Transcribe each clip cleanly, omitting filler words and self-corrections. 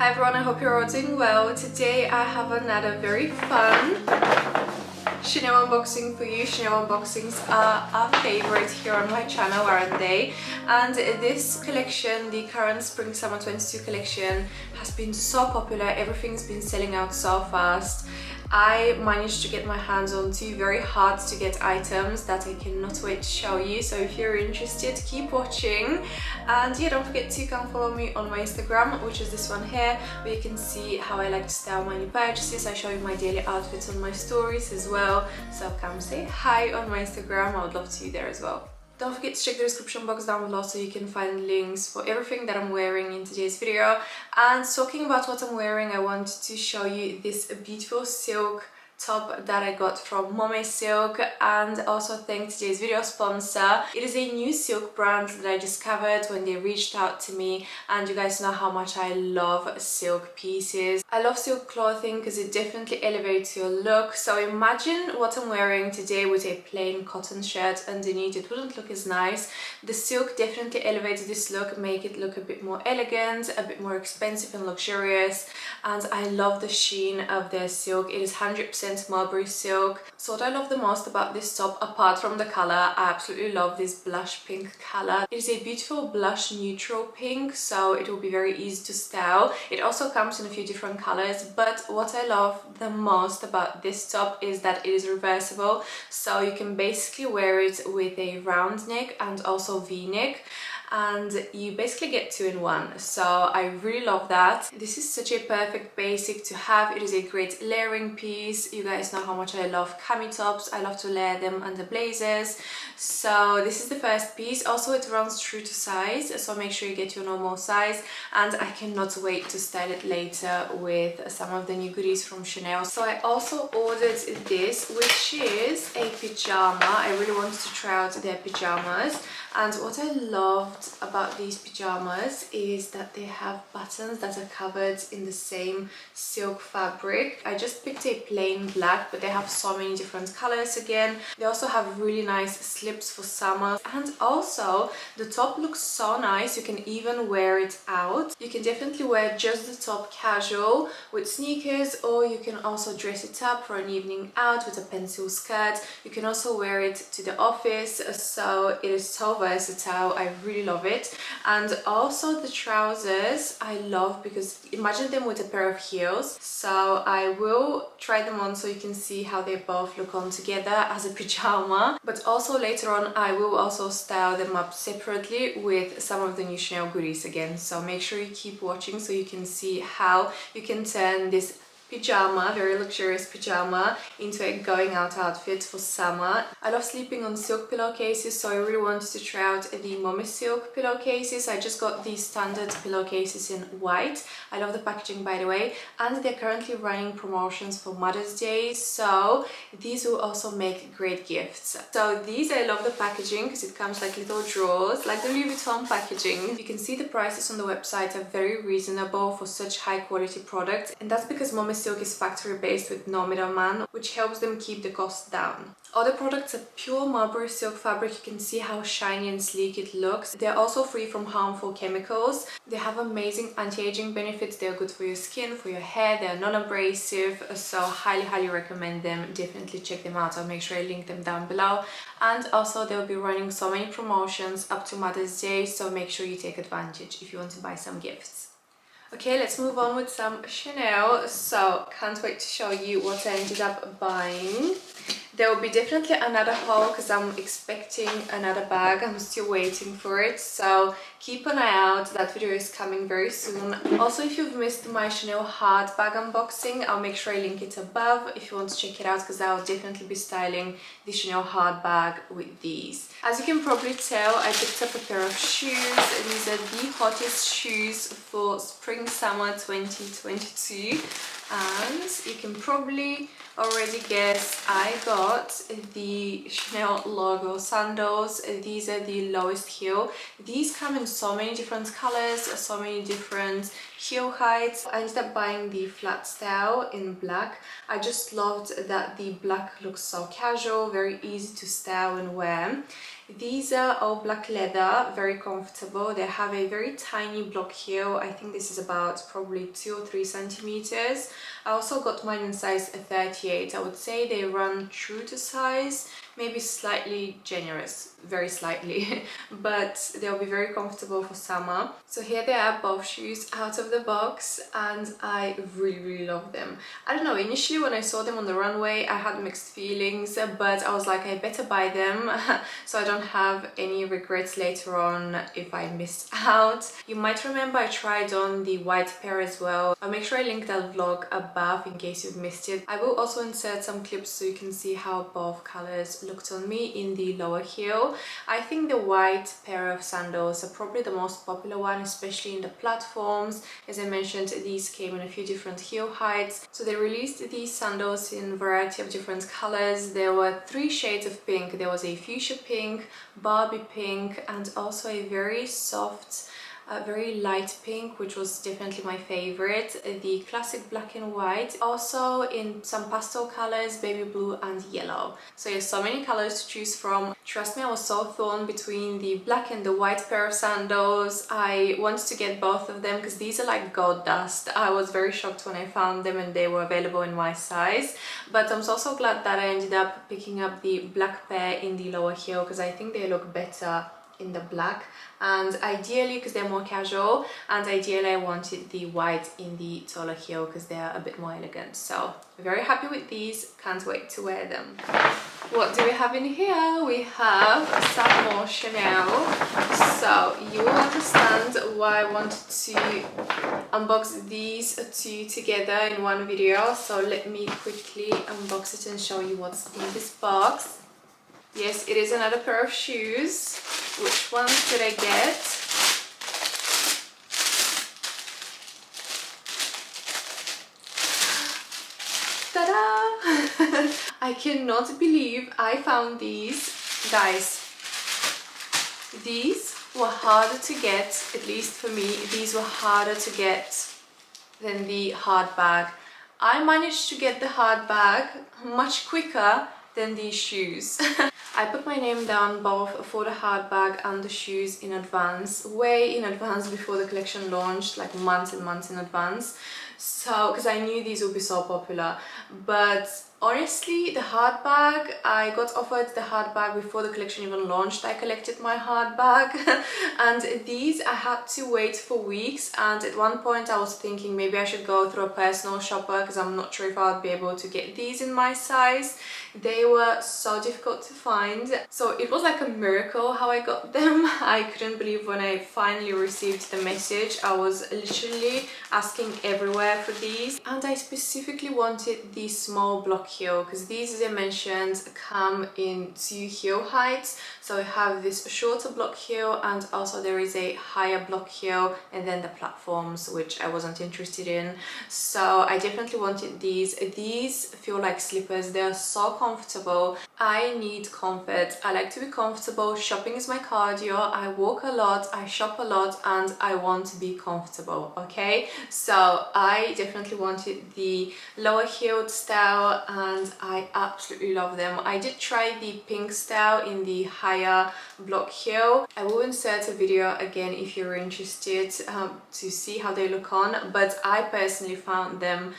Hi everyone, I hope you're all doing well. Today I have another very fun Chanel unboxing for you. Chanel unboxings are our favorite here on my channel, aren't they? And this collection, the current Spring Summer 22 collection, has been so popular. Everything's been selling out so fast. I managed to get my hands on two very hard to get items that I cannot wait to show you. So if you're interested, keep watching. And yeah, don't forget to come follow me on my Instagram, which is this one here, where you can see how I like to style my new purchases. I show you my daily outfits on my stories as well. So come say hi on my Instagram. I would love to see you there as well. Don't forget to check the description box down below so you can find links for everything that I'm wearing in today's video. And talking about what I'm wearing, I want to show you this beautiful silk top that I got from Momme Silk, and also thank today's video sponsor. It is a new silk brand that I discovered when they reached out to me, and you guys know how much I love silk pieces. I love silk clothing because it definitely elevates your look. So imagine what I'm wearing today with a plain cotton shirt underneath. It wouldn't look as nice. The silk definitely elevates this look, make it look a bit more elegant, a bit more expensive and luxurious. And I love the sheen of the silk. It is 100% Mulberry silk. So what I love the most about this top, apart from the color, I absolutely love this blush pink color. It is a beautiful blush neutral pink, so it will be very easy to style. It also comes in a few different colors, but what I love the most about this top is that it is reversible, so you can basically wear it with a round neck and also v-neck, and you basically get two in one. So I really love that. This is such a perfect basic to have. It is a great layering piece. You guys know how much I love cami tops. I love to layer them under blazers. So this is the first piece. Also it runs true to size, so make sure you get your normal size, and I cannot wait to style it later with some of the new goodies from Chanel. So I also ordered this, which is a pyjama. I really wanted to try out their pyjamas, and what I loved about these pyjamas is that they have buttons that are covered in the same silk fabric. I just picked a plain black, but they have so many different colors again. They also have really nice slips for summer, and also the top looks so nice. You can even wear it out. You can definitely wear just the top casual with sneakers, or you can also dress it up for an evening out with a pencil skirt. You can also wear it to the office, so it is so versatile. I really love it. And also the trousers I love, because imagine them with a pair of heels. So I will try them on so you can see how they both look on together as a pyjama, but also later on I will also style them up separately with some of the new Chanel goodies again. So make sure you keep watching so you can see how you can turn this pyjama, very luxurious pyjama, into a going out outfit for summer. I love sleeping on silk pillowcases, so I really wanted to try out the Momme silk pillowcases. I just got these standard pillowcases in white. I love the packaging, by the way, and they're currently running promotions for Mother's Day, so these will also make great gifts. So these, I love the packaging because it comes like little drawers, like the Louis Vuitton packaging. You can see the prices on the website are very reasonable for such high quality products, and that's because Momme silk is factory based with no middleman, which helps them keep the cost down. All the products are pure Mulberry silk fabric. You can see how shiny and sleek it looks. They're also free from harmful chemicals. They have amazing anti-aging benefits. They're good for your skin, for your hair. They're non-abrasive, so highly recommend them. Definitely check them out. I'll make sure I link them down below. And also they'll be running so many promotions up to Mother's Day, so make sure you take advantage if you want to buy some gifts. Okay, let's move on with some Chanel. So can't wait to show you what I ended up buying. There will be definitely another haul because I'm expecting another bag. I'm still waiting for it, so keep an eye out. That video is coming very soon. Also, if you've missed my Chanel hard bag unboxing, I'll make sure I link it above if you want to check it out, because I'll definitely be styling the Chanel hard bag with these. As you can probably tell, I picked up a pair of shoes. These are the hottest shoes for spring summer 2022, and you can probably already guess I got the Chanel logo sandals. These are the lowest heel. These come in so many different colors, so many different heel heights. I ended up buying the flat style in black. I just loved that the black looks so casual, very easy to style and wear. These are all black leather, very comfortable. They have a very tiny block heel. I think this is about probably 2 or 3 centimeters. I also got mine in size 38. I would say they run true to size, maybe slightly generous, very slightly, but they'll be very comfortable for summer. So here they are, both shoes out of the box, and I really love them. I don't know, initially when I saw them on the runway I had mixed feelings, but I was like, I better buy them so I don't have any regrets later on if I missed out. You might remember I tried on the white pair as well. I'll make sure I link that vlog above in case you've missed it. I will also insert some clips so you can see how both colors looked on me in the lower heel. I think the white pair of sandals are probably the most popular one, especially in the platforms. As I mentioned, these came in a few different heel heights. So they released these sandals in a variety of different colors. There were 3 shades of pink. There was a fuchsia pink, Barbie pink, and also a very soft, very light pink, which was definitely my favorite, the classic black and white, also in some pastel colors, baby blue and yellow. So there's so many colors to choose from. Trust me, I was so torn between the black and the white pair of sandals. I wanted to get both of them because these are like gold dust. I was very shocked when I found them and they were available in my size, but I'm so glad that I ended up picking up the black pair in the lower heel because I think they look better in the black, and ideally, because they're more casual, and ideally I wanted the white in the taller heel because they're a bit more elegant. So very happy with these, can't wait to wear them. What do we have in here? We have some more Chanel. So you will understand why I wanted to unbox these 2 together in one video. So let me quickly unbox it and show you what's in this box. Yes, it is another pair of shoes. Which ones did I get? Ta-da! I cannot believe I found these. Guys, these were harder to get, at least for me, these were harder to get than the hard bag. I managed to get the hard bag much quicker than these shoes. I put my name down both for the hard bag and the shoes in advance, way in advance before the collection launched, like months and months in advance. So, because I knew these would be so popular. But honestly, the hard bag, I got offered the hard bag before the collection even launched. I collected my hard bag and these I had to wait for weeks, and at one point I was thinking maybe I should go through a personal shopper because I'm not sure if I'd be able to get these in my size. They were so difficult to find, so it was like a miracle how I got them. I couldn't believe when I finally received the message. I was literally asking everywhere for these, and I specifically wanted the small block heel because these, as I mentioned, come in 2 heel heights. So I have this shorter block heel and also there is a higher block heel, and then the platforms, which I wasn't interested in. So I definitely wanted these. These feel like slippers. They're so comfortable. I need comfort. I like to be comfortable. Shopping is my cardio. I walk a lot, I shop a lot, and I want to be comfortable, okay? So I definitely wanted the lower heeled style and I absolutely love them. I did try the pink style in the higher block heel. I will insert a video again if you're interested to see how they look on, but I personally found them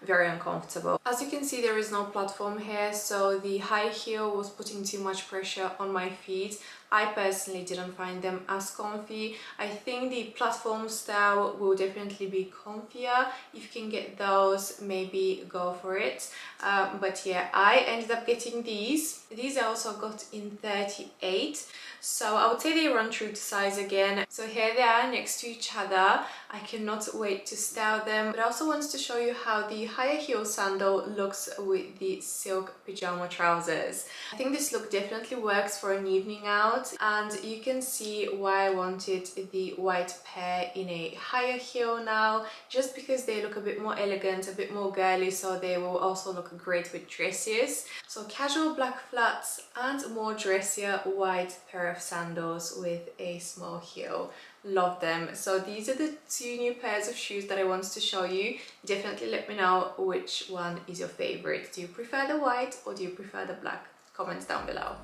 very uncomfortable. As you can see, there is no platform here, so the high heel was putting too much pressure on my feet. I personally didn't find them as comfy. I think the platform style will definitely be comfier. If you can get those, maybe go for it. But yeah, I ended up getting these. These I also got in 38. So I would say they run true to size again. So here they are next to each other. I cannot wait to style them. But I also wanted to show you how the higher heel sandal looks with the silk pajama trousers. I think this look definitely works for an evening out, and you can see why I wanted the white pair in a higher heel now, just because they look a bit more elegant, a bit more girly, so they will also look great with dresses. So casual black flats and more dressier white pair of sandals with a small heel. Love them. So these are the 2 new pairs of shoes that I wanted to show you. Definitely let me know which one is your favorite. Do you prefer the white or do you prefer the black? Comments down below.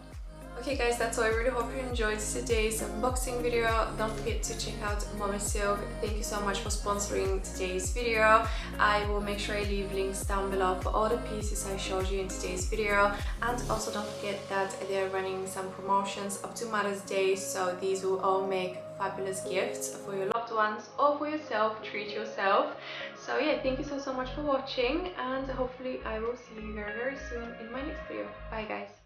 Okay guys, that's all. I really hope you enjoyed today's unboxing video. Don't forget to check out Momme Silk. Thank you so much for sponsoring today's video. I will make sure I leave links down below for all the pieces I showed you in today's video. And also don't forget that they're running some promotions up to Mother's Day, so these will all make fabulous gifts for your loved ones or for yourself. Treat yourself. So yeah, thank you so much for watching, and hopefully I will see you very soon in my next video. Bye guys.